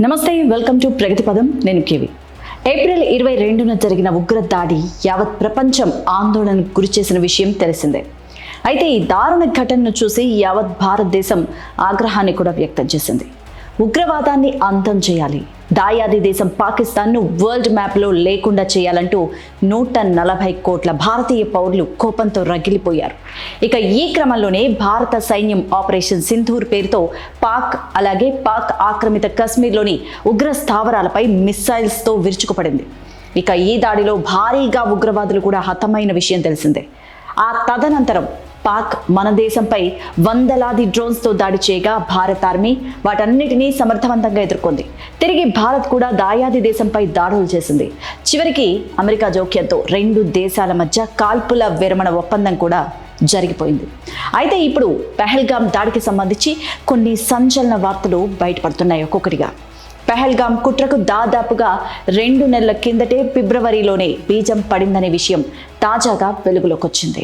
నమస్తే, welcome to ప్రగతి పదం. నేను కేవి. ఏప్రిల్ 22న జరిగిన ఉగ్ర దాడి యావత్ ప్రపంచం ఆందోళనకు గురిచేసిన విషయం తెలిసిందే. అయితే ఈ దారుణ ఘటనను చూసి యావత్ భారతదేశం ఆగ్రహాన్ని కూడా వ్యక్తం చేసింది. ఉగ్రవాదాన్ని అంతం చేయాలి, దాయాది దేశం పాకిస్తాన్ను వరల్డ్ మ్యాప్లో లేకుండా చేయాలంటూ 140 కోట్ల భారతీయ పౌరులు కోపంతో రగిలిపోయారు. ఇక ఈ క్రమంలోనే భారత సైన్యం ఆపరేషన్ సింధూర్ పేరుతో పాక్ ఆక్రమిత కశ్మీర్లోని ఉగ్ర స్థావరాలపై మిస్సైల్స్తో విరుచుకుపడింది. ఇక ఈ దాడిలో భారీగా ఉగ్రవాదులు కూడా హతమైన విషయం తెలిసిందే. ఆ తదనంతరం పాక్ మన దేశంపై వందలాది డ్రోన్స్తో దాడి చేయగా భారత ఆర్మీ వాటన్నిటినీ సమర్థవంతంగా ఎదుర్కొంది. తిరిగి భారత్ కూడా దాయాది దేశంపై దాడులు చేసింది. చివరికి అమెరికా జోక్యంతో 2 దేశాల మధ్య కాల్పుల విరమణ ఒప్పందం కూడా జరిగిపోయింది. అయితే ఇప్పుడు పెహల్గాం దాడికి సంబంధించి కొన్ని సంచలన వార్తలు బయటపడుతున్నాయి ఒక్కొక్కటిగా. పెహల్గాం కుట్రకు దాదాపుగా 2 నెలల కిందటే ఫిబ్రవరిలోనే బీజం పడిందనే విషయం తాజాగా వెలుగులోకి వచ్చింది.